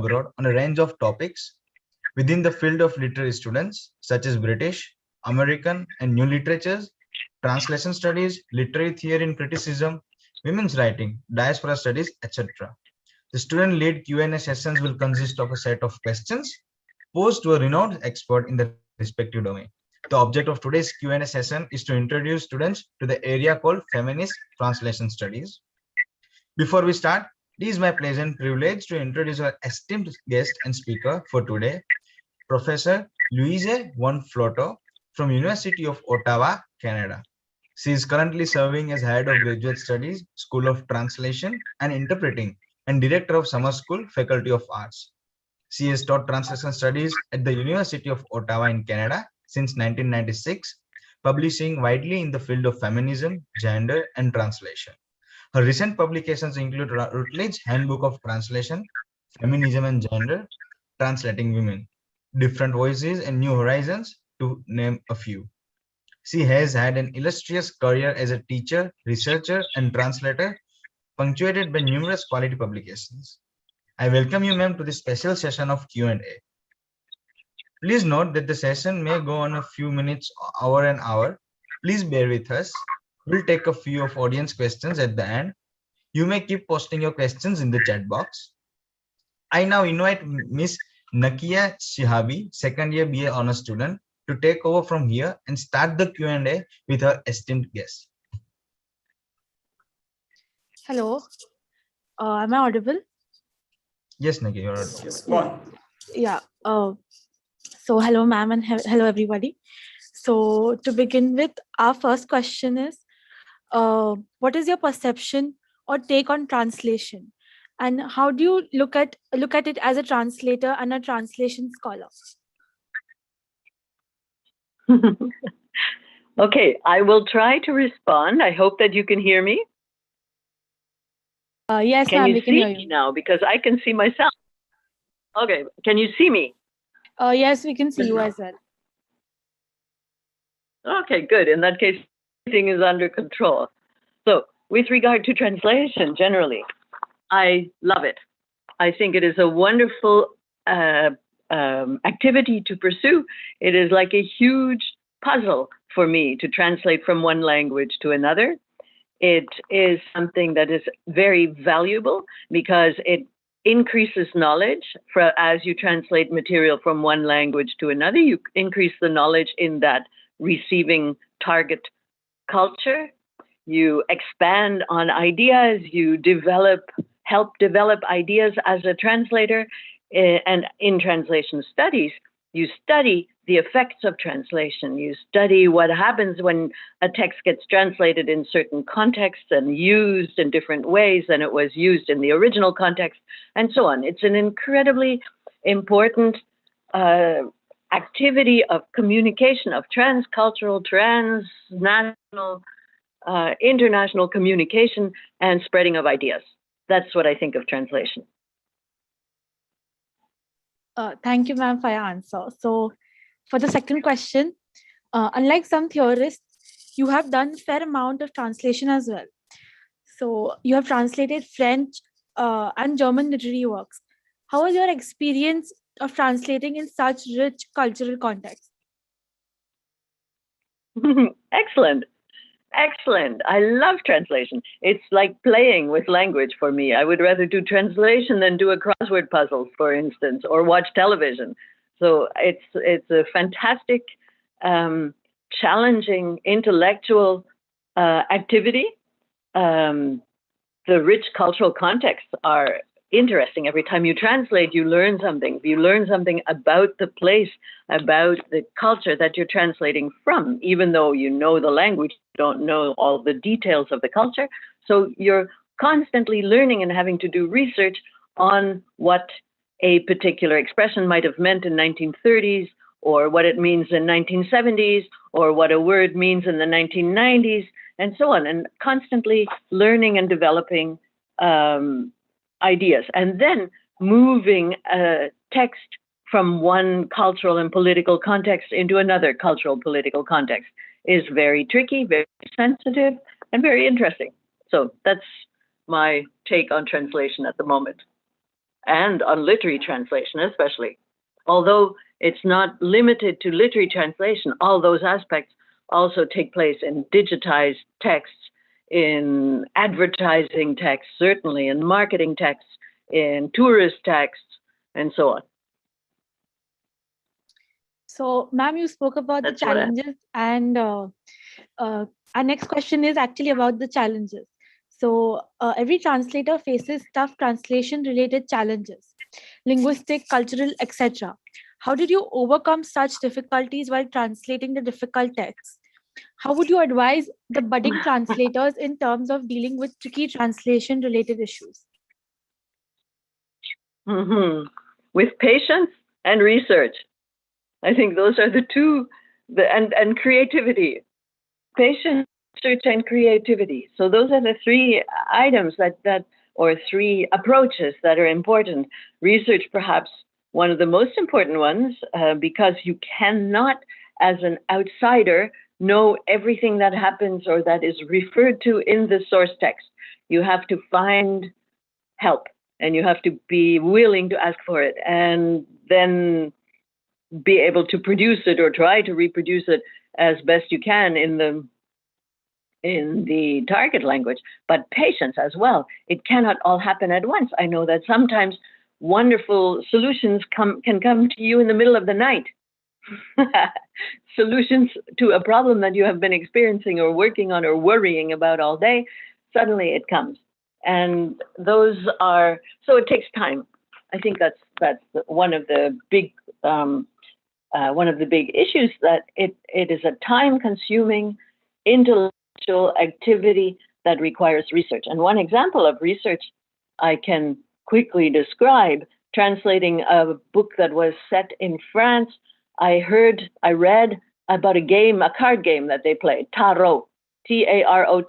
abroad on a range of topics within the field of literary students, such as British, American, and new literatures, translation studies, literary theory and criticism, women's writing, diaspora studies, etc. The student-led Q&A sessions will consist of a set of questions posed to a renowned expert in the respective domain. The object of today's Q&A session is to introduce students to the area called Feminist Translation Studies. Before we start, it is my pleasant privilege to introduce our esteemed guest and speaker for today, Professor Louise von Floto from University of Ottawa, Canada. She is currently serving as Head of Graduate Studies, School of Translation and Interpreting, and Director of Summer School, Faculty of Arts. She has taught translation studies at the University of Ottawa in Canada since 1996, publishing widely in the field of feminism, gender, and translation. Her recent publications include Routledge Handbook of Translation, Feminism and Gender, Translating Women, Different Voices and New Horizons, to name a few. She has had an illustrious career as a teacher, researcher, and translator, punctuated by numerous quality publications. I welcome you, ma'am, to this special session of Q&A. Please note that the session may go on a few minutes, an hour. Please bear with us. We'll take a few of audience questions at the end. You may keep posting your questions in the chat box. I now invite Miss Nakia Shihabi, second year BA honors student, to take over from here and start the Q&A with her esteemed guest. Hello, am I audible? Yes, Nakia, you're audible. Yes, go on. Yeah. So hello, ma'am, and hello, everybody. So to begin with, our first question is, what is your perception or take on translation, and how do you look at it as a translator and a translation scholar? Okay, I will try to respond. I hope that you can hear me. Yes, can ma'am, you we can see hear me you now? Because I can see myself. Okay, can you see me? Yes, we can see you as well. Okay, good. In that case, everything is under control. So, with regard to translation, generally, I love it. I think it is a wonderful activity to pursue. It is like a huge puzzle for me to translate from one language to another. It is something that is very valuable because it increases knowledge. As you translate material from one language to another, you increase the knowledge in that receiving target culture. You expand on ideas, you help develop ideas as a translator. And in translation studies, you study the effects of translation. You study what happens when a text gets translated in certain contexts and used in different ways than it was used in the original context, and so on. It's an incredibly important activity of communication, of transcultural, transnational, international communication and spreading of ideas. That's what I think of translation. Thank you, ma'am, for your answer. So for the second question, unlike some theorists, you have done a fair amount of translation as well. So you have translated French and German literary works. How was your experience of translating in such rich cultural context? Excellent. Excellent. I love translation. It's like playing with language for me. I would rather do translation than do a crossword puzzle, for instance, or watch television. So it's a fantastic, challenging intellectual activity. The rich cultural contexts are interesting. Every time you translate, you learn something. You learn something about the place, about the culture that you're translating from. Even though you know the language, you don't know all the details of the culture. So you're constantly learning and having to do research on what a particular expression might have meant in 1930s, or what it means in 1970s, or what a word means in the 1990s, and so on, and constantly learning and developing ideas, and then moving a text from one cultural and political context into another cultural political context is very tricky, very sensitive, and very interesting. So that's my take on translation at the moment. and on literary translation especially. Although it's not limited to literary translation, all those aspects also take place in digitized texts, in advertising texts, certainly in marketing texts, in tourist texts, and so on. So, ma'am, you spoke about That's the what challenges, and our next question is actually about the challenges. So, every translator faces tough translation-related challenges, linguistic, cultural, etc. How did you overcome such difficulties while translating the difficult texts? How would you advise the budding translators in terms of dealing with tricky translation-related issues? With patience and research. I think those are the two, and creativity. Patience, research, and creativity. So those are the three items or three approaches that are important. Research, perhaps one of the most important ones, because you cannot, as an outsider, know everything that happens or that is referred to in the source text. You have to find help, and you have to be willing to ask for it, and then be able to produce it or try to reproduce it as best you can in the target language. But patience as well. It cannot all happen at once. I know that sometimes wonderful solutions can come to you in the middle of the night. Solutions to a problem that you have been experiencing or working on or worrying about all day, suddenly it comes. And those are, so it takes time. I think that's one of the big issues, that it is a time-consuming intellectual activity that requires research. And one example of research I can quickly describe, translating a book that was set in France. I read about a card game that they played, Tarot, Tarot.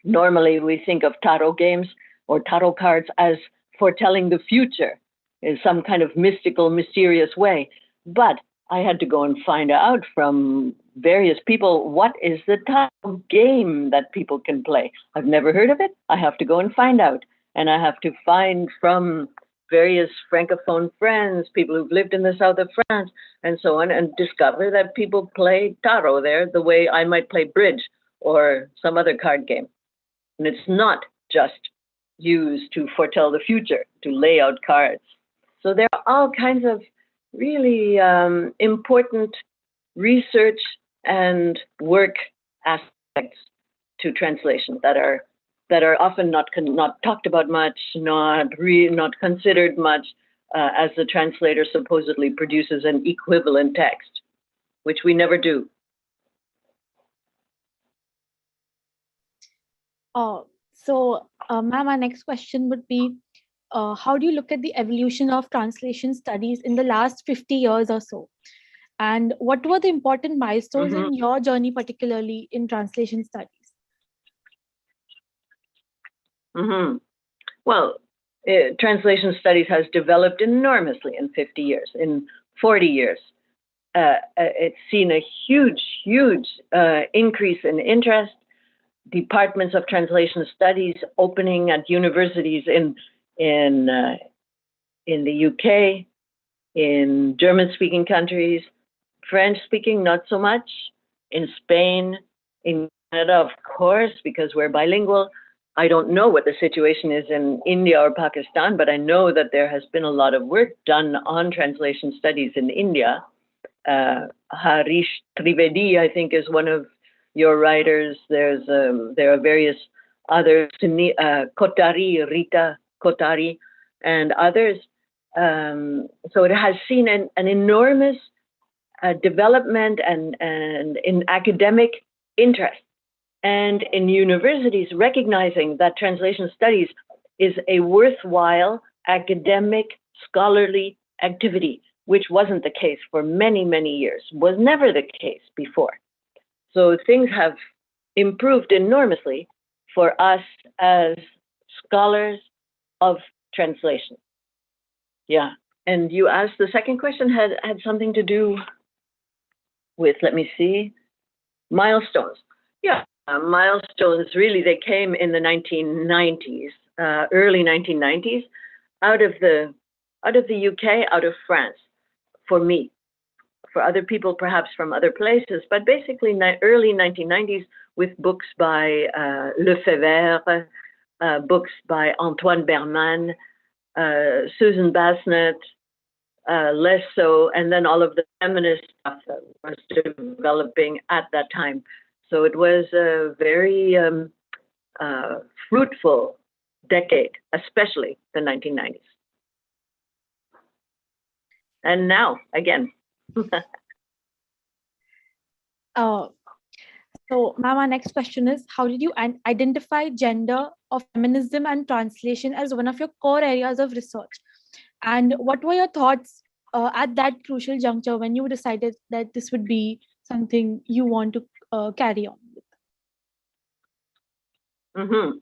Normally, we think of tarot games or tarot cards as foretelling the future in some kind of mystical, mysterious way. But I had to go and find out from various people, what is the tarot game that people can play? I've never heard of it. I have to go and find out. And I have to find from various Francophone friends, people who've lived in the south of France, and so on, and discover that people play tarot there the way I might play bridge or some other card game. And it's not just used to foretell the future, to lay out cards. So there are all kinds of really important research and work aspects to translation that are often not talked about much, not considered much, as the translator supposedly produces an equivalent text, which we never do. Ma'am, our next question would be, how do you look at the evolution of translation studies in the last 50 years or so? And what were the important milestones in your journey, particularly in translation studies? Well, translation studies has developed enormously in 50 years, in 40 years. It's seen a huge increase in interest. Departments of translation studies opening at universities in the UK, in German-speaking countries, French-speaking not so much, in Spain, in Canada, of course, because we're bilingual. I don't know what the situation is in India or Pakistan, but I know that there has been a lot of work done on translation studies in India. Harish Trivedi, I think, is one of your writers. There are various others, Kotari, Rita Kotari, and others. So it has seen an enormous development and in academic interest, and in universities recognizing that translation studies is a worthwhile academic scholarly activity, which wasn't the case for many, many years, was never the case before. So things have improved enormously for us as scholars of translation. Yeah. And you asked, the second question had something to do with, let me see, milestones. Yeah, milestones, really, they came in the 1990s, early 1990s. out of the UK, out of France, for me. For other people, perhaps from other places, but basically early 1990s with books by Lefebvre, books by Antoine Berman, Susan Bassnett, less so, and then all of the feminist stuff that was developing at that time. So it was a very fruitful decade, especially the 1990s. And now, again. So, ma'am, our next question is, how did you identify gender of feminism and translation as one of your core areas of research? And what were your thoughts at that crucial juncture when you decided that this would be something you want to carry on with? Mm-hmm.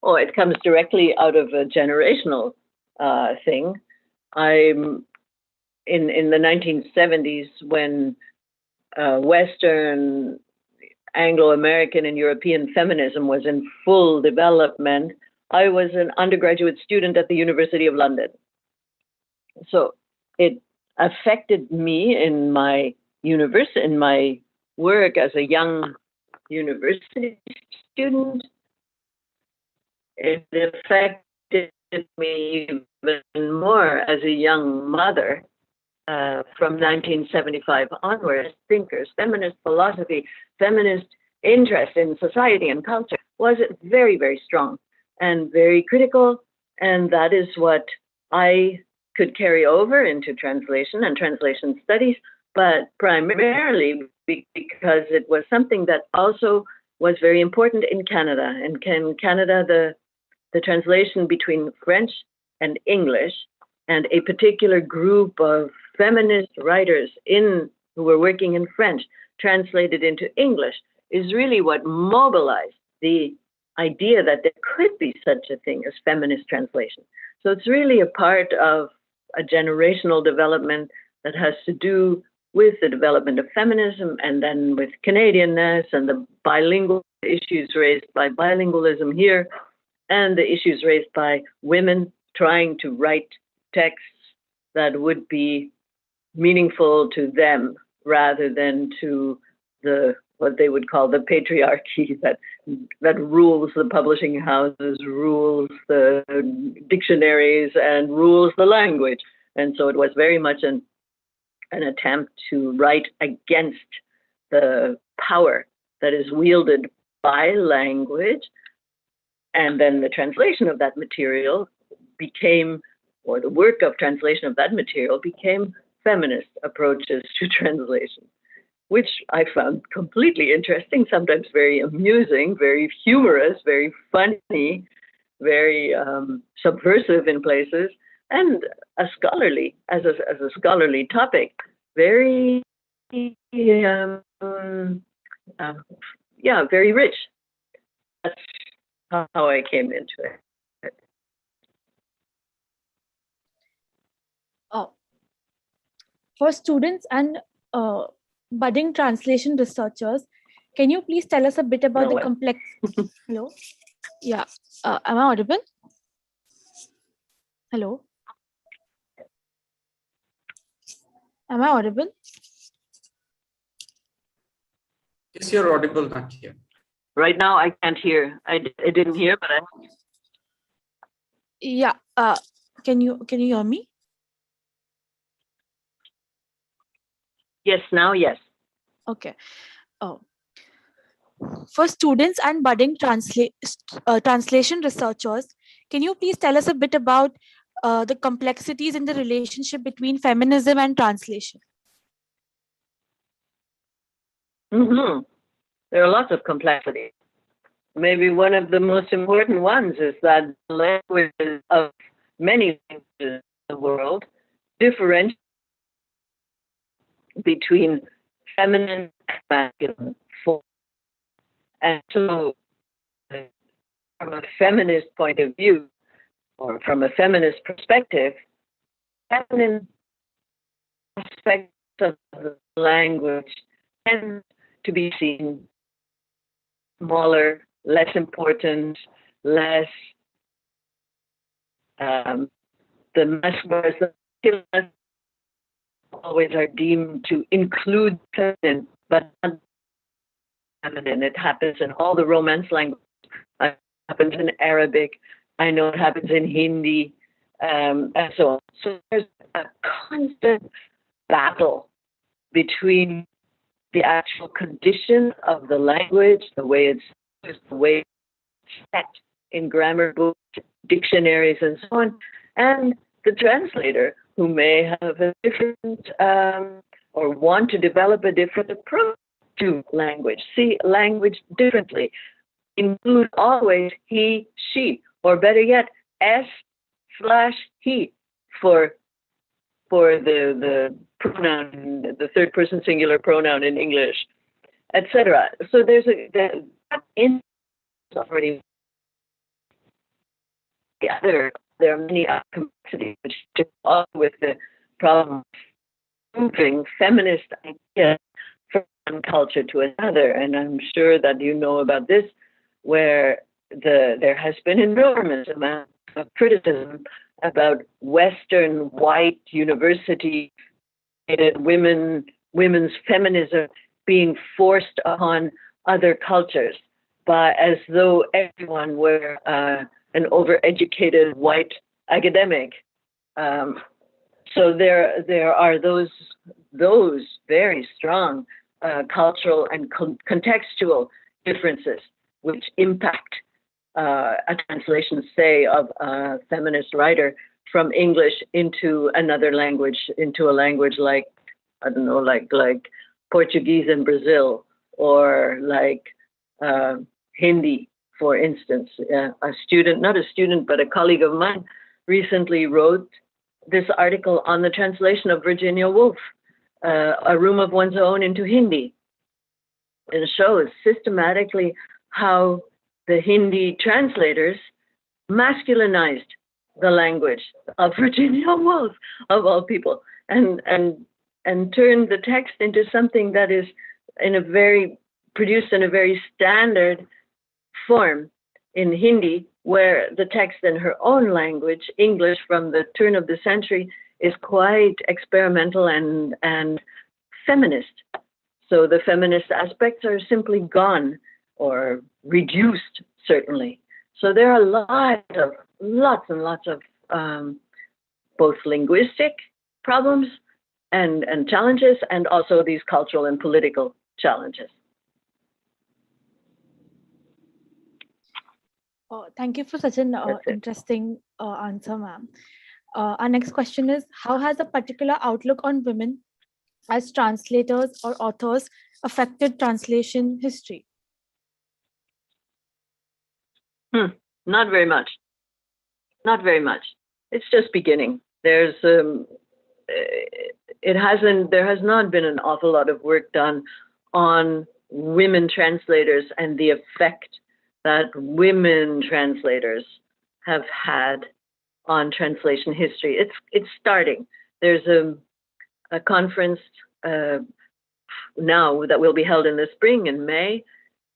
Oh, it comes directly out of a generational thing. I'm in the 1970s when Western, Anglo-American, and European feminism was in full development. I was an undergraduate student at the University of London. So it affected me in my work as a young university student. It affected me even more as a young mother from 1975 onwards. Thinkers, feminist philosophy, feminist interest in society and culture was very, very strong and very critical. And that is what I could carry over into translation and translation studies, but primarily because it was something that also was very important in Canada. And in Canada, the translation between French and English and a particular group of feminist writers who were working in French translated into English is really what mobilized the idea that there could be such a thing as feminist translation. So it's really a part of a generational development that has to do with the development of feminism and then with Canadianness and the bilingual issues raised by bilingualism here and the issues raised by women trying to write texts that would be meaningful to them rather than to what they would call the patriarchy that rules the publishing houses, rules the dictionaries, and rules the language. And so it was very much an attempt to write against the power that is wielded by language. And then the translation of that material became, or the work of translation of that material became feminist approaches to translation, which I found completely interesting, sometimes very amusing, very humorous, very funny, very subversive in places, and as a scholarly topic, very, very rich. That's how I came into it. For students and budding translation researchers, can you please tell us a bit about the complex? Hello? Yeah. Am I audible? Hello? Am I audible? Yes, you're audible, not here. Right now, I can't hear. I didn't hear, but I. Yeah. Can you hear me? Yes, now, yes. Okay. For students and budding translation researchers, can you please tell us a bit about the complexities in the relationship between feminism and translation? Mm-hmm. There are lots of complexities. Maybe one of the most important ones is that languages of many languages in the world differentiate between feminine and masculine form. And so, from a feminist point of view, or from a feminist perspective, feminine aspects of the language tend to be seen smaller, less important, less the masculine always are deemed to include feminine, but not feminine. It happens in all the Romance languages. It happens in Arabic. I know it happens in Hindi, and so on. So there's a constant battle between the actual condition of the language, the way it's used, the way it's set in grammar books, dictionaries, and so on, and the translator, who may have a different or want to develop a different approach to language, see language differently, include always he, she, or better yet, s/he for the pronoun, the third person singular pronoun in English, etc. So there's that in already. There are many complexities which deal with the problem of moving feminist ideas from one culture to another. And I'm sure that you know about this, where there has been enormous amount of criticism about Western white university women's feminism being forced upon other cultures, but as though everyone were an overeducated white academic. So there are those very strong cultural and contextual differences which impact a translation, say, of a feminist writer from English into another language, into a language like, I don't know, like Portuguese in Brazil, or like Hindi, for instance. A student, not a student, but a colleague of mine recently wrote this article on the translation of Virginia Woolf, A Room of One's Own, into Hindi. It shows systematically how the Hindi translators masculinized the language of Virginia Woolf, of all people, and turned the text into something that is produced in a very standard form in Hindi, where the text in her own language, English, from the turn of the century, is quite experimental and feminist. So the feminist aspects are simply gone, or reduced, certainly. So there are lots and lots of both linguistic problems and challenges, and also these cultural and political challenges. Thank you for such an interesting answer, ma'am. Our next question is, how has a particular outlook on women as translators or authors affected translation history? Not very much. Not very much. It's just beginning. There has not been an awful lot of work done on women translators and the effect that women translators have had on translation history. It's starting. There's a conference now that will be held in the spring, in May,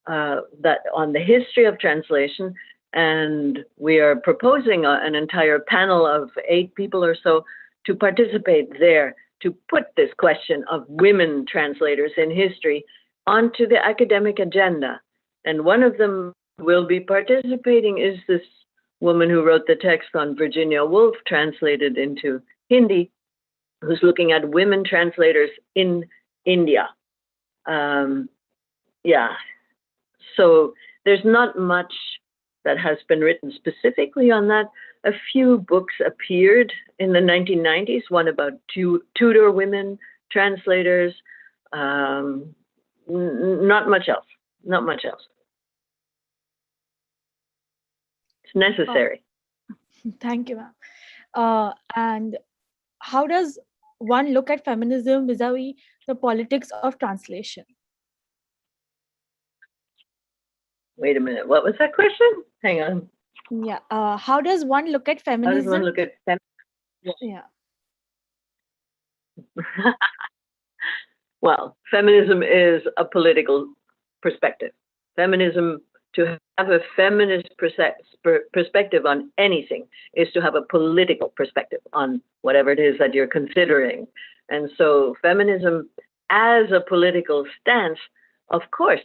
that on the history of translation, and we are proposing an entire panel of 8 people or so to participate there, to put this question of women translators in history onto the academic agenda. And one of them will be participating is this woman who wrote the text on Virginia Woolf, translated into Hindi, who's looking at women translators in India. So there's not much that has been written specifically on that. A few books appeared in the 1990s, one about Tudor women translators. Not much else. Not much else. It's necessary. Thank you, ma'am. And how does one look at feminism vis-a-vis the politics of translation? Wait a minute. What was that question? Hang on. Yeah. How does one look at feminism? How does one look at feminism? Yeah. Well, feminism is a political perspective. Feminism To have a feminist perspective on anything is to have a political perspective on whatever it is that you're considering. And so feminism as a political stance, of course,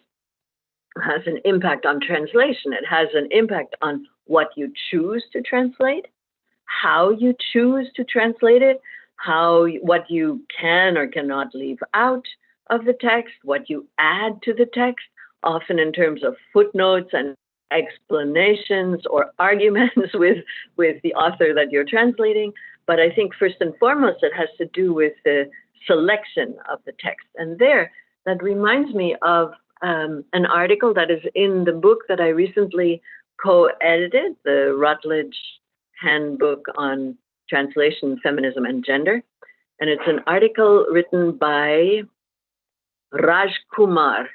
has an impact on translation. It has an impact on what you choose to translate, how you choose to translate it, what you can or cannot leave out of the text, what you add to the text, often in terms of footnotes and explanations or arguments with the author that you're translating. But I think first and foremost, it has to do with the selection of the text. And that reminds me of an article that is in the book that I recently co-edited, the Routledge Handbook on Translation, Feminism, and Gender. And it's an article written by Raj Kumar,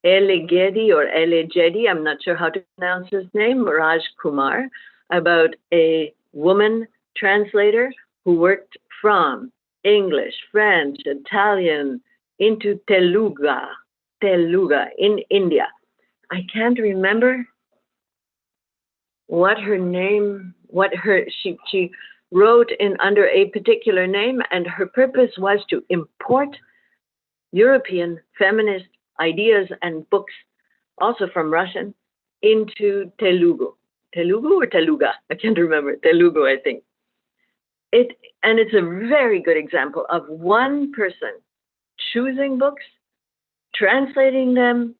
Elegedi or Elegedi, I'm not sure how to pronounce his name, Raj Kumar, about a woman translator who worked from English, French, Italian into Telugu in India. I can't remember what her name, she wrote in under a particular name, and her purpose was to import European feminist ideas and books, also from Russian, into Telugu. Telugu or Teluga? I can't remember. Telugu, I think. And it's a very good example of one person choosing books, translating them,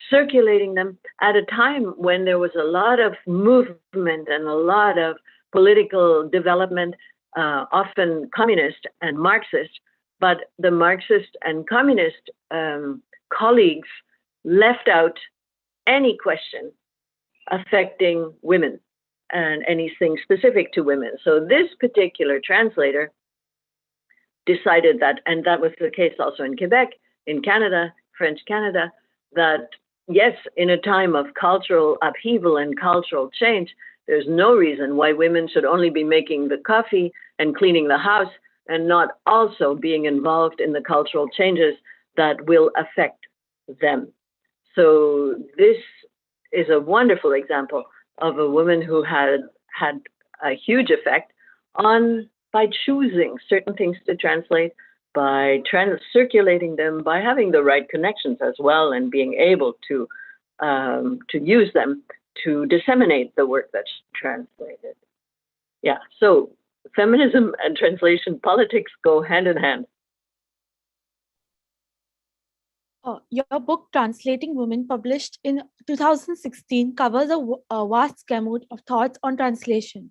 circulating them at a time when there was a lot of movement and a lot of political development, often communist and Marxist, but the Marxist and communist colleagues left out any question affecting women and anything specific to women. So this particular translator decided that, and that was the case also in Quebec, in Canada, French Canada, that yes, in a time of cultural upheaval and cultural change, there's no reason why women should only be making the coffee and cleaning the house and not also being involved in the cultural changes that will affect them. So this is a wonderful example of a woman who had a huge effect by choosing certain things to translate, by circulating them, by having the right connections as well, and being able to use them to disseminate the work that she translated. Yeah, so feminism and translation politics go hand in hand. Your book, Translating Women, published in 2016, covers a vast gamut of thoughts on translation.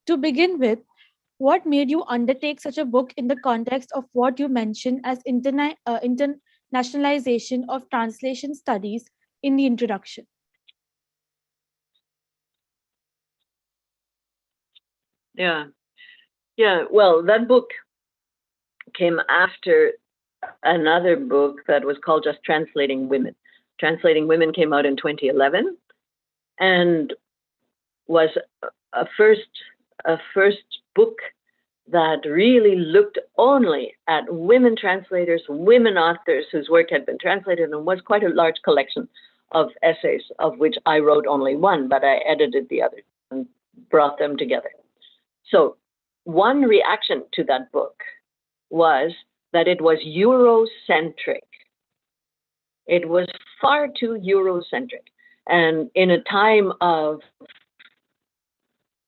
To begin with, what made you undertake such a book in the context of what you mentioned as internationalization of translation studies in the introduction? Yeah. Well, that book came after another book that was called just Translating Women. Translating Women came out in 2011 and was a first book that really looked only at women translators, women authors whose work had been translated, and was quite a large collection of essays, of which I wrote only one, but I edited the others and brought them together. So one reaction to that book was that it was Eurocentric. It was far too Eurocentric. And in a time of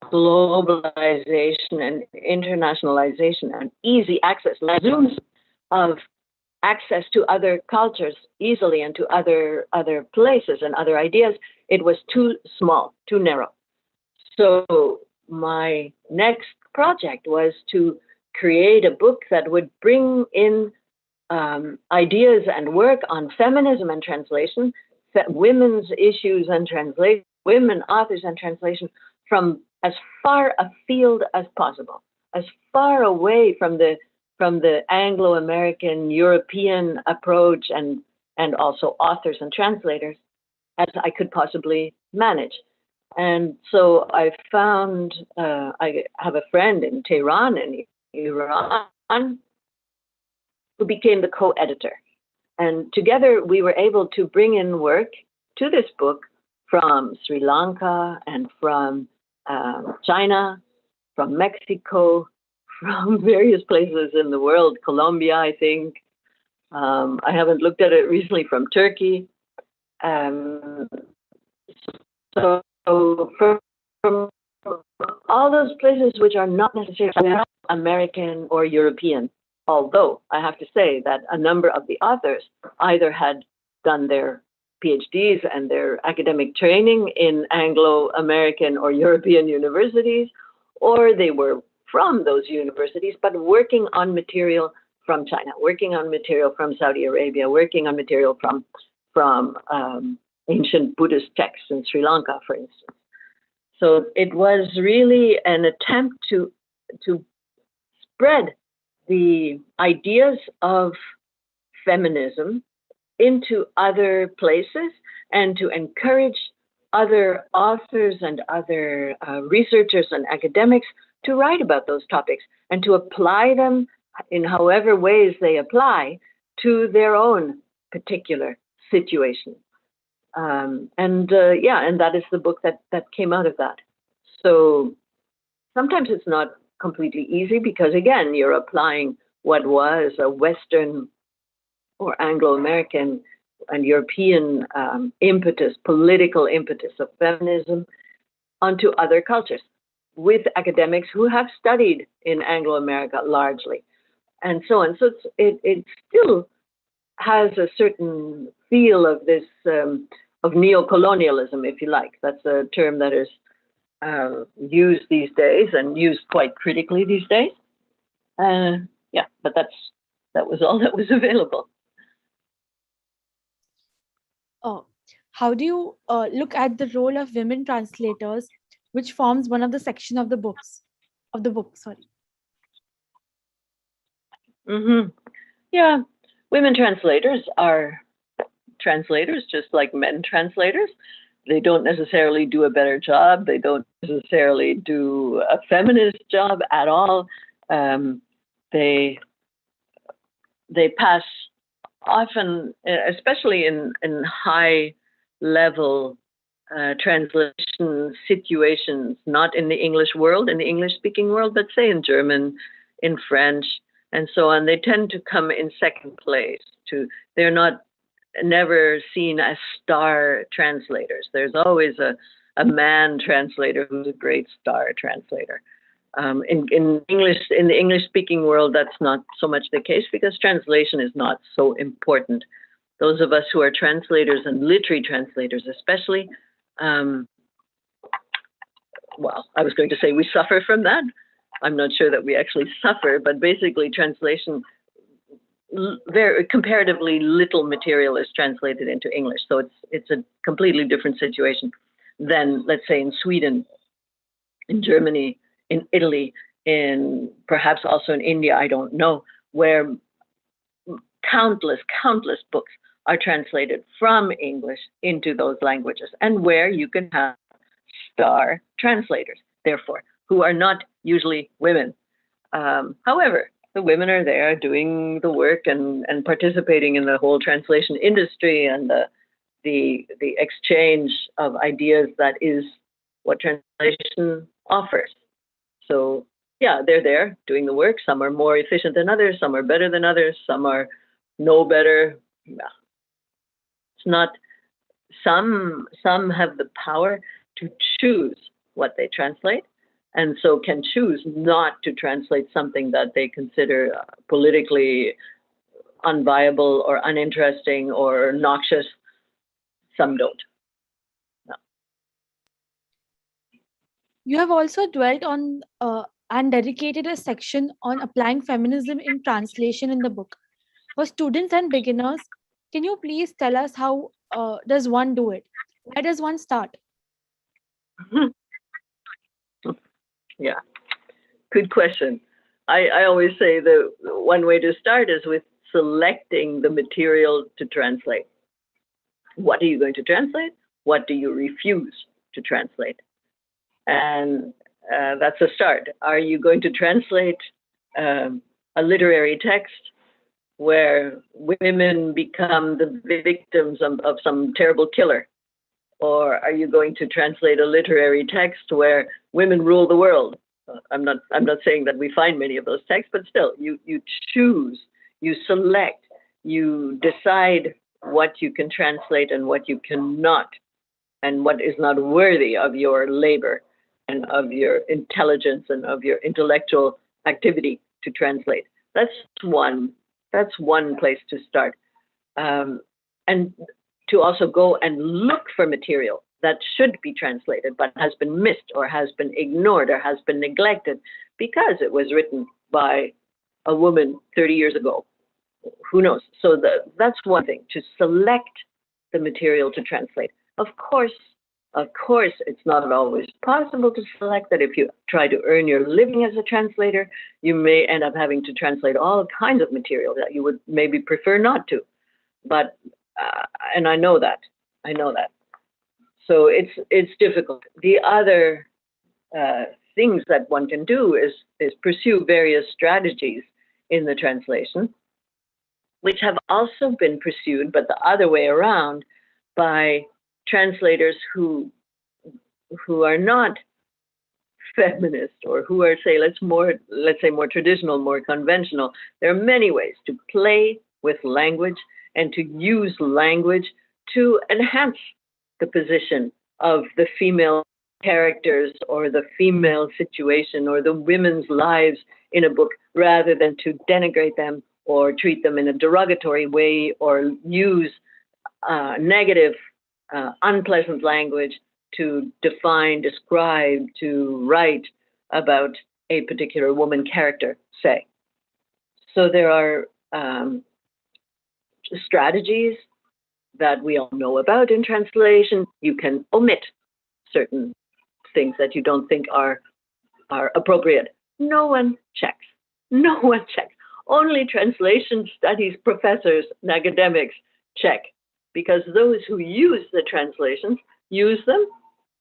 globalization and internationalization and easy access, zooms of access to other cultures easily and to other places and other ideas, it was too small, too narrow. So my next project was to create a book that would bring in ideas and work on feminism and translation, women's issues and translation, women authors and translation, from as far afield as possible, as far away from the Anglo-American European approach and also authors and translators as I could possibly manage. And so I found, I have a friend in Tehran, in Iran, who became the co-editor. And together we were able to bring in work to this book from Sri Lanka and from China, from Mexico, from various places in the world, Colombia, I think. I haven't looked at it recently, from Turkey. So from all those places which are not necessarily American or European, although I have to say that a number of the authors either had done their PhDs and their academic training in Anglo-American or European universities, or they were from those universities, but working on material from China, working on material from Saudi Arabia, working on material from ancient Buddhist texts in Sri Lanka, for instance. So it was really an attempt to spread the ideas of feminism into other places and to encourage other authors and other researchers and academics to write about those topics and to apply them in however ways they apply to their own particular situation. And that is the book that came out of that. So sometimes it's not completely easy because, again, you're applying what was a Western or Anglo-American and European impetus, political impetus of feminism onto other cultures with academics who have studied in Anglo-America largely, and so on. So it still has a certain feel of this, of neo-colonialism, if you like. That's a term that is used these days and used quite critically these days. But that was all that was available. How do you look at the role of women translators, which forms one of the section of the book? Sorry. Mm-hmm. Yeah, women translators are translators, just like men translators. They don't necessarily do a better job. They don't necessarily do a feminist job at all. They pass often, especially in high level translation situations, not in the English world, in the English speaking world, but say in German, in French, and so on. They tend to come in second place. They're never seen as star translators. There's always a man translator who's a great star translator. In English, in the English-speaking world, that's not so much the case because translation is not so important. Those of us who are translators and literary translators, especially, well, I was going to say we suffer from that. I'm not sure that we actually suffer, but basically, translation, very comparatively little material is translated into English, so it's a completely different situation than, let's say, in Sweden, in Germany, in Italy, in perhaps also in India, I don't know, where countless books are translated from English into those languages, and where you can have star translators, therefore, who are not usually women. However, the women are there doing the work and participating in the whole translation industry and the exchange of ideas that is what translation offers. So yeah, they're there doing the work. Some are more efficient than others. Some are better than others. Some are no better. It's not. Some have the power to choose what they translate, and so can choose not to translate something that they consider politically unviable or uninteresting or noxious. Some don't. No. You have also dwelt on and dedicated a section on applying feminism in translation in the book. For students and beginners, can you please tell us how does one do it? Where does one start? Yeah, good question. I always say that one way to start is with selecting the material to translate. What are you going to translate? What do you refuse to translate? And that's a start. Are you going to translate a literary text where women become the victims of some terrible killer? Or are you going to translate a literary text where women rule the world? I'm not saying that we find many of those texts, but still, you choose, you select, you decide what you can translate and what you cannot, and what is not worthy of your labor and of your intelligence and of your intellectual activity to translate. That's one place to start. And to also go and look for material that should be translated but has been missed or has been ignored or has been neglected because it was written by a woman 30 years ago. Who knows? So that's one thing, to select the material to translate. Of course, it's not always possible to select that. If you try to earn your living as a translator, you may end up having to translate all kinds of material that you would maybe prefer not to. But and I know that. So it's difficult. The other things that one can do is pursue various strategies in the translation, which have also been pursued, but the other way around, by translators who are not feminist, or who are, say, let's say more traditional, more conventional. There are many ways to play with language and to use language to enhance the position of the female characters or the female situation or the women's lives in a book, rather than to denigrate them or treat them in a derogatory way or use negative, unpleasant language to define, describe, to write about a particular woman character, say. So there are strategies that we all know about in translation. You can omit certain things that you don't think are appropriate. No one checks. Only translation studies professors and academics check, because those who use the translations use them,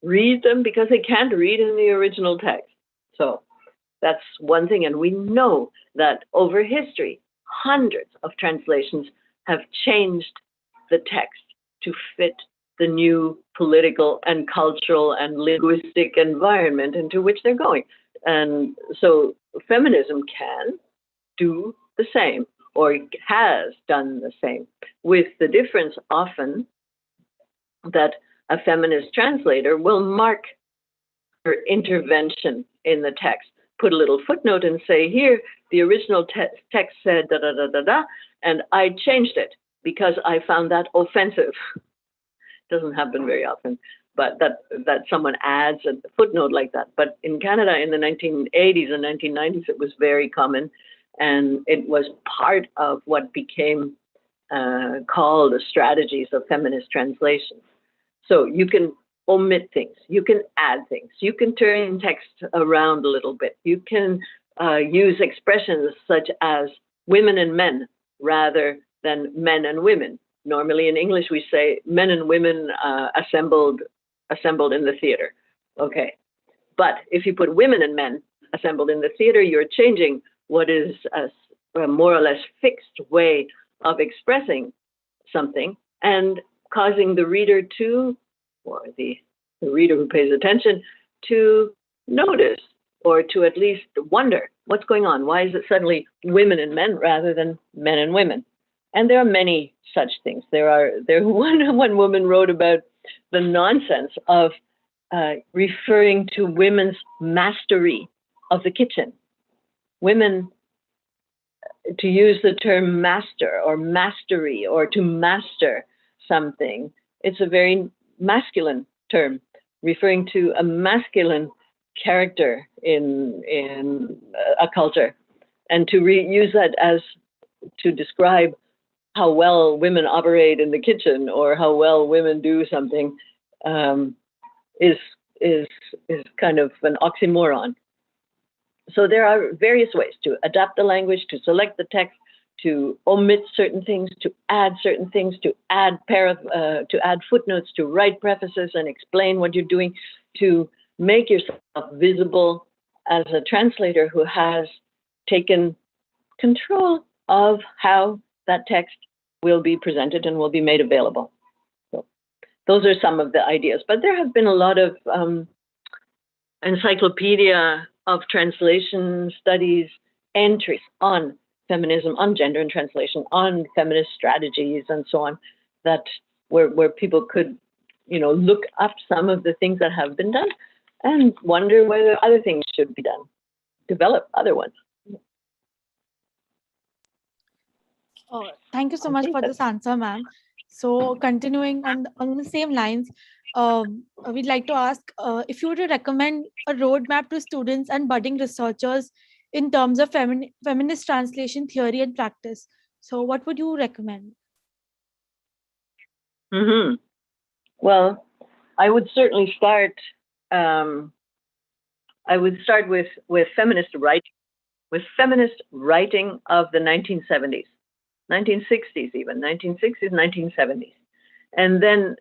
read them, because they can't read in the original text. So that's one thing. And we know that over history, hundreds of translations have changed the text to fit the new political and cultural and linguistic environment into which they're going. And so feminism can do the same, or has done the same, with the difference often that a feminist translator will mark her intervention in the text, put a little footnote and say, here, the original text said da da da da da, and I changed it because I found that offensive. Doesn't happen very often, but that someone adds a footnote like that. But in Canada in the 1980s and 1990s, it was very common, and it was part of what became called the strategies of feminist translation. So you can omit things, you can add things, you can turn text around a little bit, you can use expressions such as women and men rather than men and women. Normally in English we say men and women assembled in the theater. Okay, but if you put women and men assembled in the theater, you're changing what is a more or less fixed way of expressing something and causing the reader to, or the reader who pays attention, to notice, or to at least wonder what's going on. Why is it suddenly women and men rather than men and women? And there are many such things. One woman wrote about the nonsense of referring to women's mastery of the kitchen. Women, to use the term master or mastery or to master something, it's a very masculine term, referring to a masculine character in a culture. And to use that as to describe how well women operate in the kitchen or how well women do something is kind of an oxymoron. So there are various ways to adapt the language, to select the text, to omit certain things, to add certain things, to add footnotes, to write prefaces and explain what you're doing, to make yourself visible as a translator who has taken control of how that text will be presented and will be made available. So those are some of the ideas. But there have been a lot of encyclopedia of translation studies entries on feminism, on gender and translation, on feminist strategies, and so on, that where people could, look up some of the things that have been done and wonder whether other things should be done, develop other ones. Oh, thank you so much for this answer, ma'am. So continuing on the same lines, we'd like to ask if you were to recommend a roadmap to students and budding researchers in terms of feminist translation theory and practice. So what would you recommend? Mm-hmm. Well, I would certainly start. I would start with feminist writing of the 1970s, 1960s, even 1960s, 1970s, and then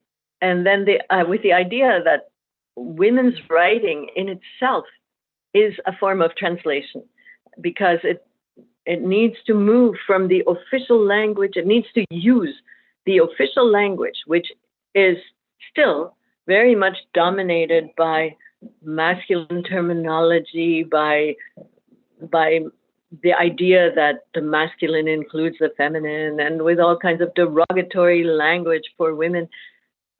with the idea that women's writing in itself is a form of translation, because it needs to move from the official language. It needs to use the official language, which is still very much dominated by masculine terminology, by the idea that the masculine includes the feminine, and with all kinds of derogatory language for women,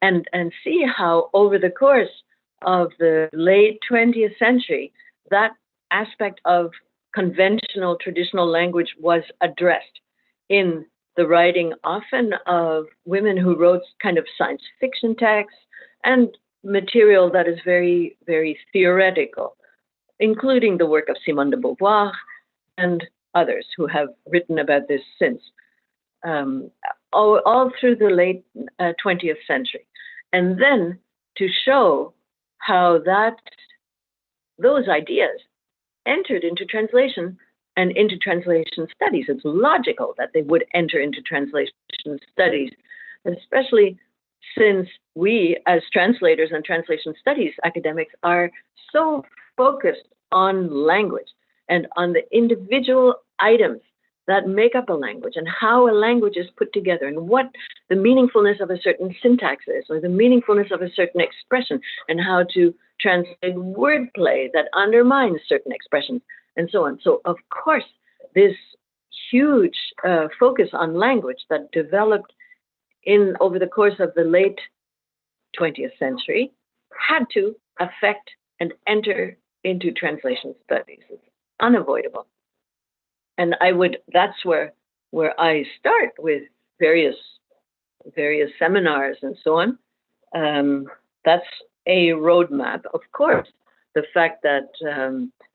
and see how over the course of the late 20th century, that aspect of conventional traditional language was addressed in the writing often of women who wrote kind of science fiction texts and material that is very, very theoretical, including the work of Simone de Beauvoir and others who have written about this since, all through the late 20th century. And then to show how those ideas entered into translation and into translation studies. It's logical that they would enter into translation studies, especially since we, as translators and translation studies academics, are so focused on language and on the individual items that make up a language and how a language is put together and what the meaningfulness of a certain syntax is, or the meaningfulness of a certain expression, and how to translate wordplay that undermines certain expressions, and so on. So, of course, this huge focus on language that developed over the course of the late 20th century had to affect and enter into translation studies. It's unavoidable. And that's where I start with various seminars and so on. That's a roadmap. Of course, the fact that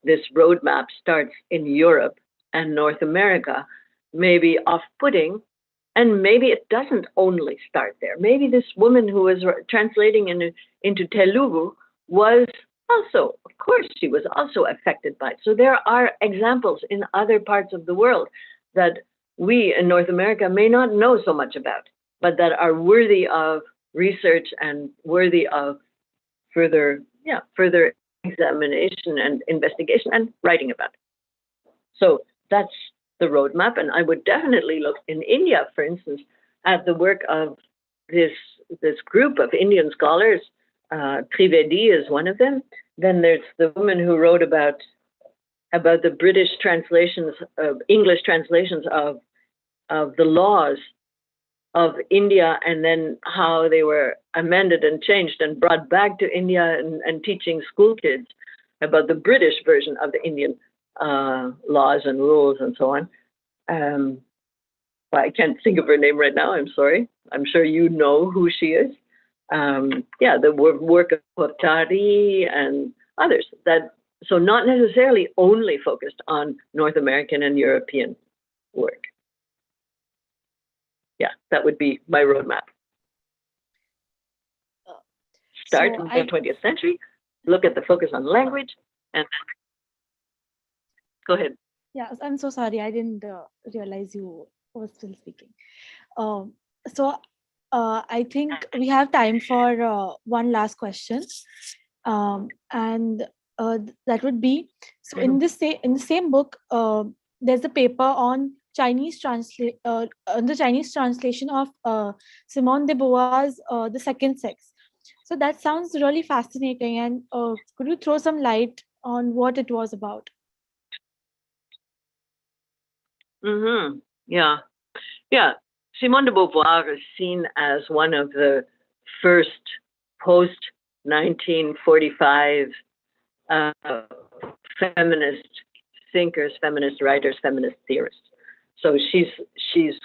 this roadmap starts in Europe and North America may be off-putting, and maybe it doesn't only start there. Maybe this woman who was translating into Telugu was also, of course, she was also affected by it. So there are examples in other parts of the world that we in North America may not know so much about, but that are worthy of research and worthy of further examination and investigation and writing about it. So that's the roadmap. And I would definitely look in India, for instance, at the work of this group of Indian scholars. Trivedi is one of them. Then there's the woman who wrote about the British translations, English translations of the laws of India, and then how they were amended and changed and brought back to India, and teaching school kids about the British version of the Indian laws and rules and so on. I can't think of her name right now. I'm sorry. I'm sure you know who she is. The work of Portari and others. So not necessarily only focused on North American and European work. Yeah, that would be my roadmap. Start in the 20th century, look at the focus on language, and go ahead. Yeah, I'm so sorry. I didn't realize you were still speaking. I think we have time for one last question, and that would be, so in the same book, there's a paper on Chinese translation of Simone de Beauvoir's The Second Sex. So that sounds really fascinating. And could you throw some light on what it was about? Mm-hmm. Yeah. Yeah. Simone de Beauvoir is seen as one of the first post 1945 feminist thinkers, feminist writers, feminist theorists. So she's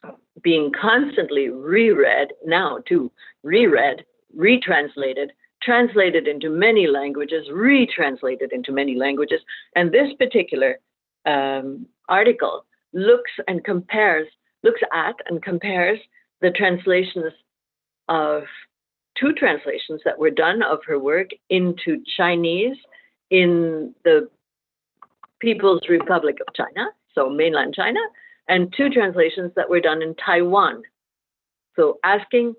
being constantly reread now too, reread, retranslated, translated into many languages, retranslated into many languages. And this particular article looks at and compares the translations of two translations that were done of her work into Chinese in the People's Republic of China, so mainland China, and two translations that were done in Taiwan. So asking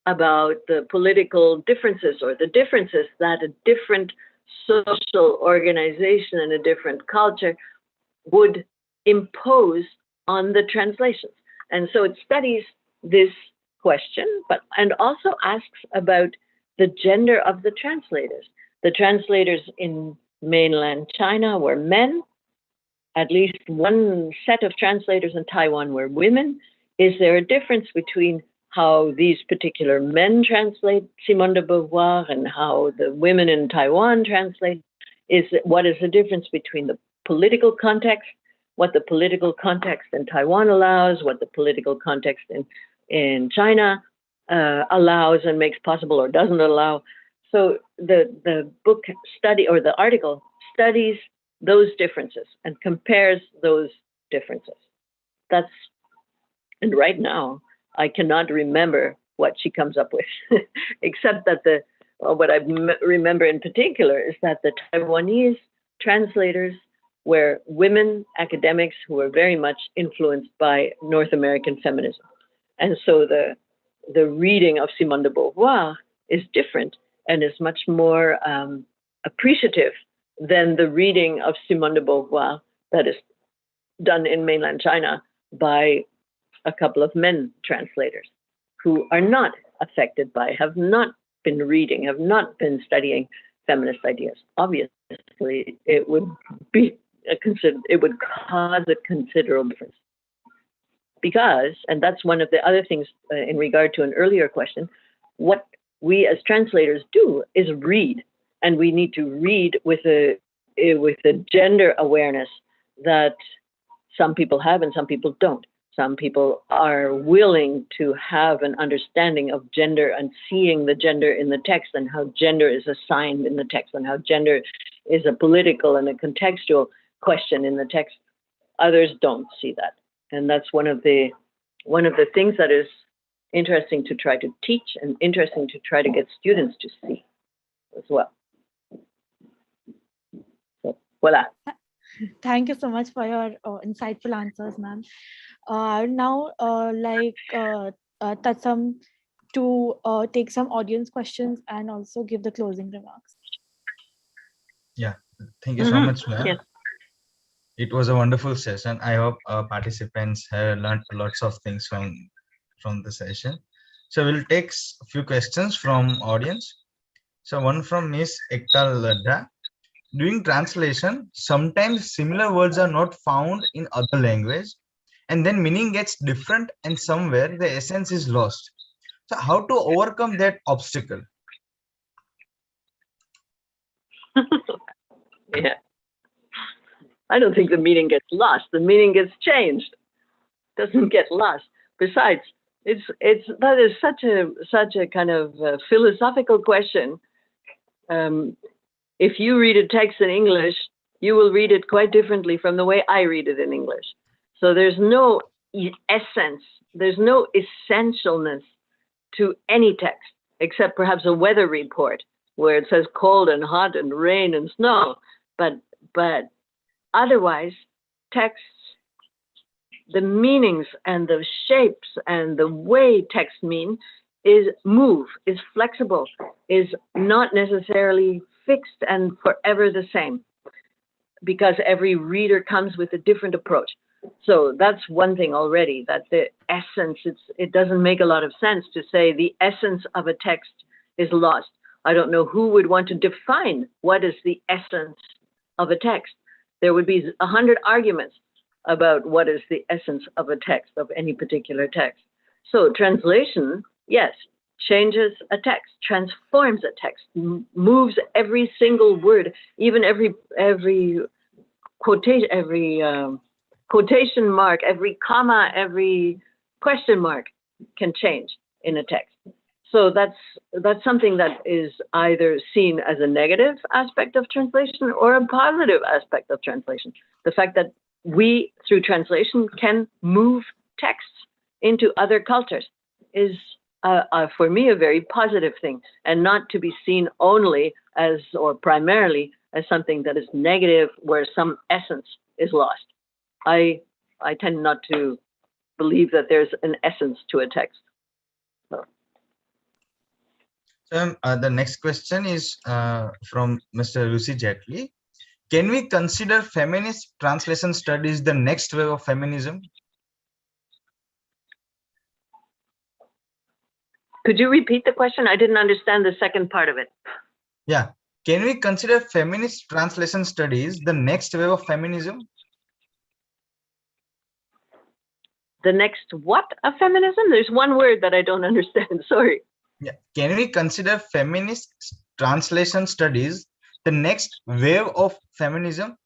about the political differences or the differences that a different social organization and a different culture would impose on the translations. And so it studies this question, and also asks about the gender of the translators. The translators in mainland China were men. At least one set of translators in Taiwan were women. Is there a difference between how these particular men translate Simone de Beauvoir and how the women in Taiwan translate? What is the difference between the political context, what the political context in Taiwan allows, what the political context in China allows and makes possible or doesn't allow? So the book study, or the article studies those differences and compares those differences. And right now I cannot remember what she comes up with, except that what I remember in particular is that the Taiwanese translators were women academics who were very much influenced by North American feminism. And so the reading of Simone de Beauvoir is different and is much more appreciative than the reading of Simone de Beauvoir that is done in mainland China by a couple of men translators who are not affected by, have not been reading, have not been studying feminist ideas. Obviously, it would cause a considerable difference. Because, and that's one of the other things in regard to an earlier question, what we as translators do is read, and we need to read with a gender awareness that some people have and some people don't. Some people are willing to have an understanding of gender and seeing the gender in the text and how gender is assigned in the text and how gender is a political and a contextual question in the text. Others don't see that. And that's one of the things that is interesting to try to teach and interesting to try to get students to see as well. So, voila. Thank you so much for your insightful answers, ma'am. Now, Tatsam to take some audience questions and also give the closing remarks. Yeah, thank you so much, ma'am. Yes. It was a wonderful session. I hope participants have learned lots of things from the session. So we'll take a few questions from audience. So one from Miss Ekta Ladda. During translation, sometimes similar words are not found in other language, and then meaning gets different and somewhere the essence is lost. So how to overcome that obstacle? Yeah. I don't think the meaning gets lost. The meaning gets changed. Doesn't get lost. Besides, that is such a kind of philosophical question. If you read a text in English, you will read it quite differently from the way I read it in English. So there's no essence, there's no essentialness to any text, except perhaps a weather report where it says cold and hot and rain and snow. But otherwise, texts, the meanings and the shapes and the way texts mean is flexible, is not necessarily fixed and forever the same, because every reader comes with a different approach. So that's one thing already, that the essence, it doesn't make a lot of sense to say the essence of a text is lost. I don't know who would want to define what is the essence of a text. There would be 100 arguments about what is the essence of a text, of any particular text. So translation, yes, changes a text, transforms a text, moves every single word, even every quotation, every quotation mark, every comma, every question mark can change in a text. So that's something that is either seen as a negative aspect of translation or a positive aspect of translation. The fact that we, through translation, can move texts into other cultures is, for me, a very positive thing, and not to be seen only as, or primarily as, something that is negative, where some essence is lost. I tend not to believe that there's an essence to a text. So the next question is from Mr. Lucy Jetli. Can we consider feminist translation studies the next wave of feminism? Could you repeat the question? I didn't understand the second part of it. Yeah. Can we consider feminist translation studies the next wave of feminism? The next what of feminism? There's one word that I don't understand. Sorry. Yeah. Can we consider feminist translation studies the next wave of feminism?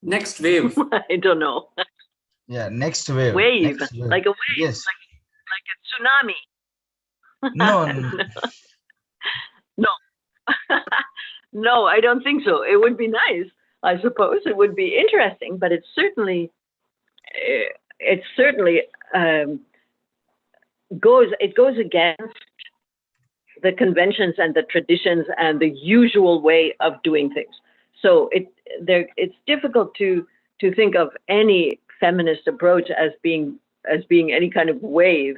Next wave. I don't know. Yeah, next wave. Wave, Next wave. like a wave, Yes. like a tsunami. No. No. No, I don't think so. It would be nice, I suppose. It would be interesting, but it certainly goes against the conventions and the traditions and the usual way of doing things. So it's difficult to think of any feminist approach as being any kind of wave.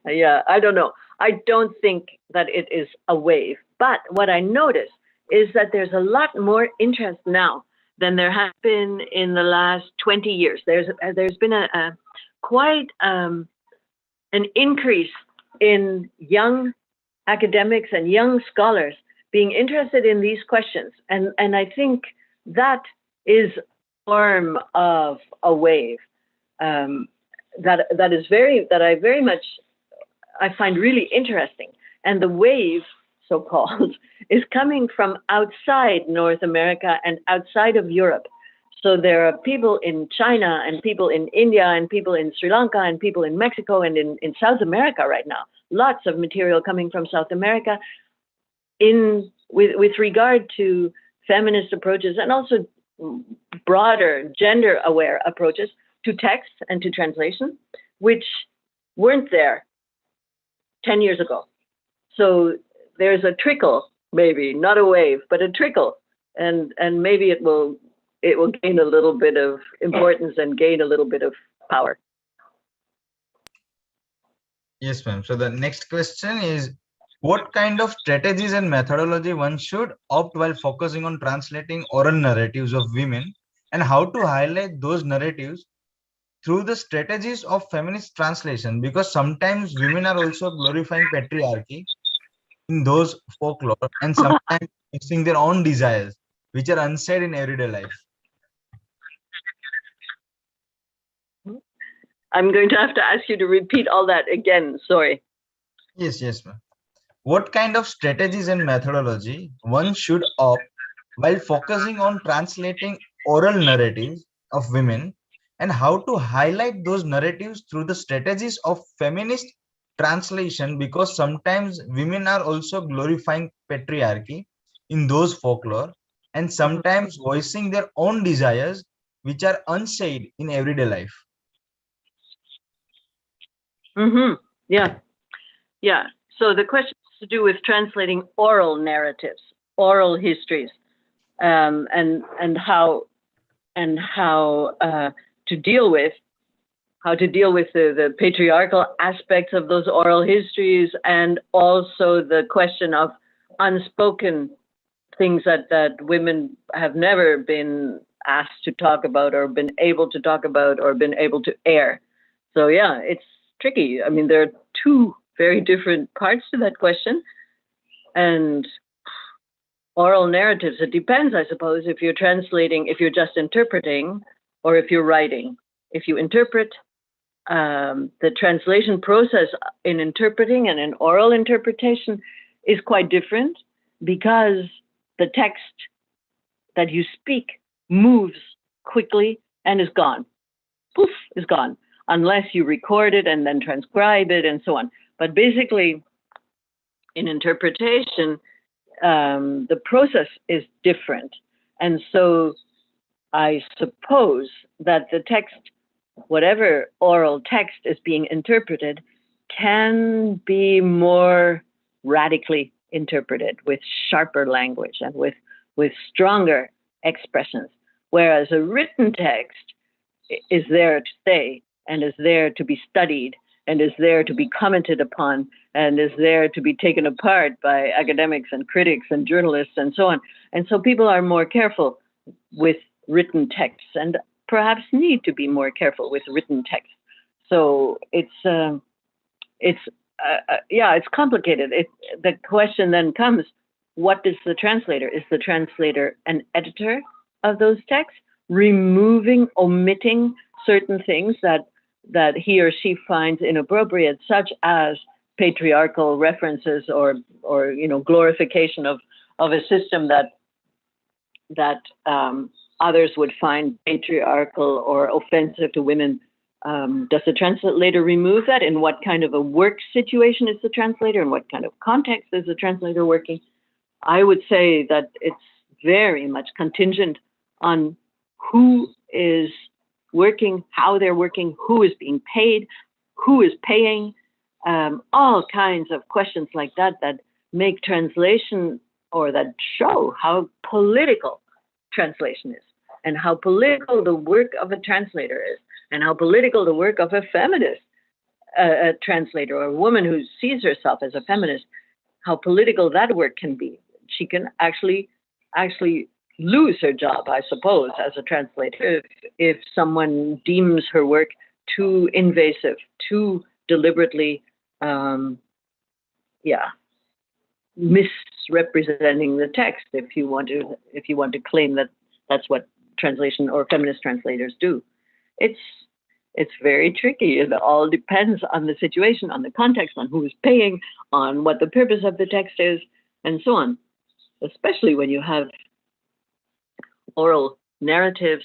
Yeah, I don't know. I don't think that it is a wave. But what I notice is that there's a lot more interest now than there has been in the last 20 years. There's been a quite an increase in young academics and young scholars being interested in these questions, and I think that is a form of a wave that I find really interesting. And the wave, so-called, is coming from outside North America and outside of Europe. So there are people in China and people in India and people in Sri Lanka and people in Mexico and in South America right now. Lots of material coming from South America with regard to feminist approaches and also broader gender-aware approaches to text and to translation, which weren't there 10 years ago. So there's a trickle, maybe not a wave, but a trickle, and maybe it will gain a little bit of importance and gain a little bit of power. Yes, ma'am. So the next question is, what kind of strategies and methodology one should opt while focusing on translating oral narratives of women, and how to highlight those narratives through the strategies of feminist translation? Because sometimes women are also glorifying patriarchy in those folklore and sometimes mixing their own desires, which are unsaid in everyday life. I'm going to have to ask you to repeat all that again. Sorry. Yes, ma'am. What kind of strategies and methodology one should opt while focusing on translating oral narratives of women, and how to highlight those narratives through the strategies of feminist translation? Because sometimes women are also glorifying patriarchy in those folklore and sometimes voicing their own desires which are unsaid in everyday life. Yeah. So the question has to do with translating oral narratives, oral histories, and how to deal with how to deal with the patriarchal aspects of those oral histories, and also the question of unspoken things that women have never been asked to talk about, or been able to talk about, or been able to air. So yeah, it's tricky. I mean, there are two very different parts to that question. And oral narratives, it depends, I suppose, if you're translating, if you're just interpreting, or if you're writing. If you interpret, the translation process in interpreting and in oral interpretation is quite different, because the text that you speak moves quickly and is gone. Poof, is gone, unless you record it and then transcribe it and so on. But basically, in interpretation, the process is different. And so I suppose that the text, whatever oral text is being interpreted, can be more radically interpreted with sharper language and with stronger expressions. Whereas a written text is there to stay, and is there to be studied, and is there to be commented upon, and is there to be taken apart by academics and critics and journalists and so on. And so people are more careful with written texts, and perhaps need to be more careful with written texts. So it's complicated. The question then comes, what is the translator? Is the translator an editor of those texts, removing, omitting certain things that he or she finds inappropriate, such as patriarchal references or glorification of a system that others would find patriarchal or offensive to women? Does the translator remove that? In what kind of a work situation is the translator? In what kind of context is the translator working? I would say that it's very much contingent on who is working, how they're working, who is being paid, who is paying, all kinds of questions like that make translation, or that show how political translation is, and how political the work of a translator is, and how political the work of a feminist a translator, or a woman who sees herself as a feminist, how political that work can be. She can actually lose her job, I suppose, as a translator if someone deems her work too invasive, too deliberately, misrepresenting the text. If you want to claim that that's what translation or feminist translators do, it's very tricky. It all depends on the situation, on the context, on who is paying, on what the purpose of the text is, and so on. Especially when you have oral narratives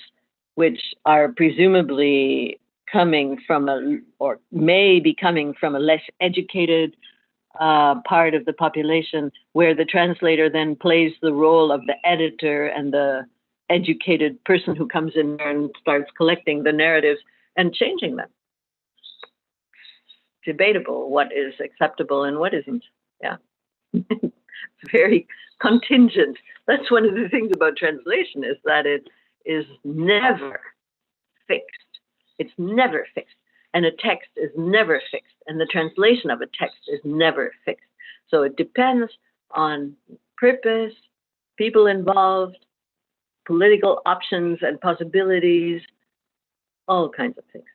which are presumably coming from or may be coming from a less educated part of the population, where the translator then plays the role of the editor and the educated person who comes in there and starts collecting the narratives and changing them. Debatable what is acceptable and what isn't. Yeah. Very contingent. That's one of the things about translation, is that it is never fixed. It's never fixed. And a text is never fixed. And the translation of a text is never fixed. So it depends on purpose, people involved, political options and possibilities, all kinds of things.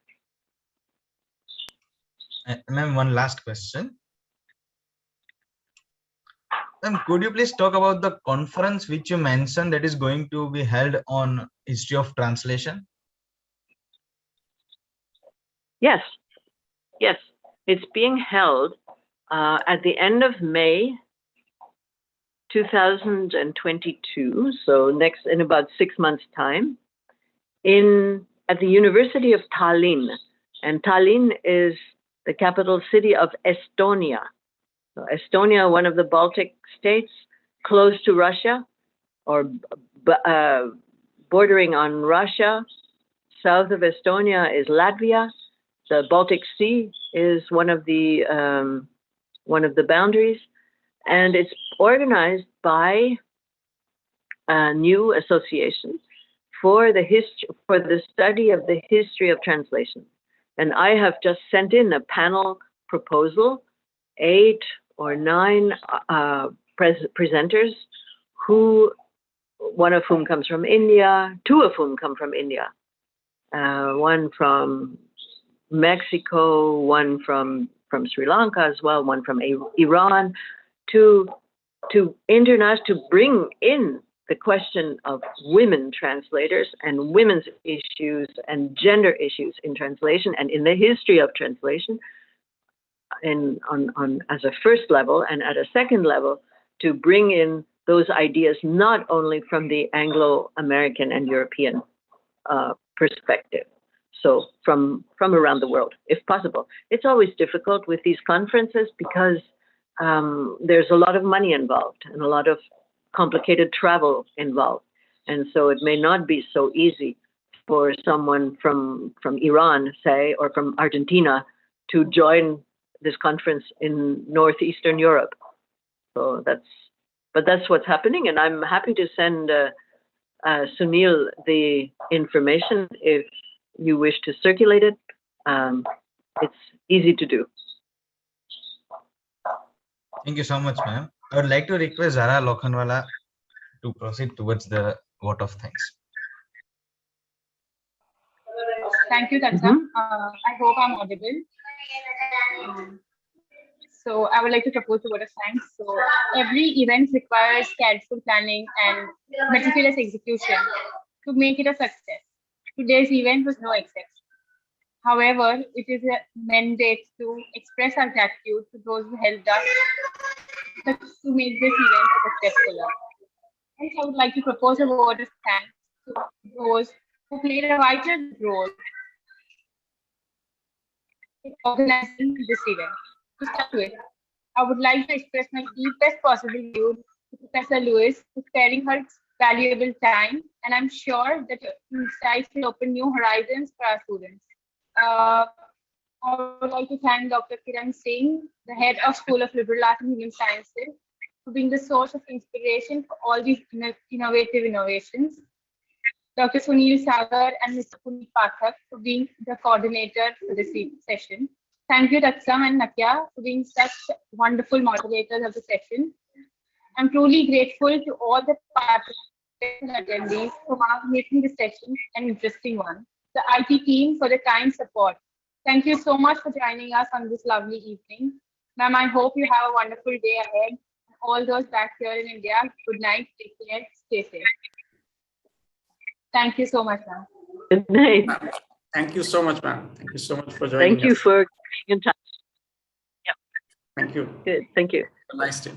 Ma'am, one last question. Could you please talk about the conference which you mentioned that is going to be held on history of translation? Yes, it's being held at the end of May 2022, so in about 6 months' time, at the University of Tallinn. And Tallinn is the capital city of Estonia. So Estonia, one of the Baltic states, close to Russia, or bordering on Russia. South of Estonia is Latvia. The Baltic Sea is one of the boundaries, and it's organized by a new association for the study of the history of translation. And I have just sent in a panel proposal, 8 or 9 presenters, one of whom comes from India, 2 of whom come from India, one from Mexico, one from Sri Lanka as well, one from Iran, to bring in the question of women translators and women's issues and gender issues in translation and in the history of translation, as a first level, and at a second level to bring in those ideas not only from the Anglo-American and European perspective, so from around the world, if possible. It's always difficult with these conferences because there's a lot of money involved and a lot of complicated travel involved. And so it may not be so easy for someone from Iran, say, or from Argentina to join this conference in Northeastern Europe. So that's what's happening. And I'm happy to send Sunil the information if you wish to circulate it. It's easy to do. Thank you so much, ma'am. I would like to request Zara Lokhanwala to proceed towards the vote of thanks. Thank you, Tatsa. I hope I'm audible. So I would like to propose a vote of thanks. So every event requires careful planning and meticulous execution to make it a success. Today's event was no exception. However, it is a mandate to express our gratitude to those who helped us to make this event a successful one. Hence, I would like to propose a vote of thanks to those who played a vital role in organizing this event. To start with, I would like to express my deepest possible gratitude to Professor Lewis for sparing her valuable time, and I'm sure that your insights will open new horizons for our students. I would like to thank Dr. Kiran Singh, the head of School of Liberal Arts and Human Sciences, for being the source of inspiration for all these innovative innovations. Dr. Sunil Sagar and Mr. Puneet Pathak for being the coordinator for this session. Thank you, Tatsam and Nakya, for being such wonderful moderators of the session. I'm truly grateful to all the participants and attendees for making this session an interesting one. The IT team for the kind support. Thank you so much for joining us on this lovely evening. Ma'am, I hope you have a wonderful day ahead. All those back here in India, good night, take care, stay safe. Thank you so much, ma'am. Good night. Thank you so much, ma'am. Thank you so much for joining us. Thank you for being in touch. Thank you. Good. Thank you. Have a nice day.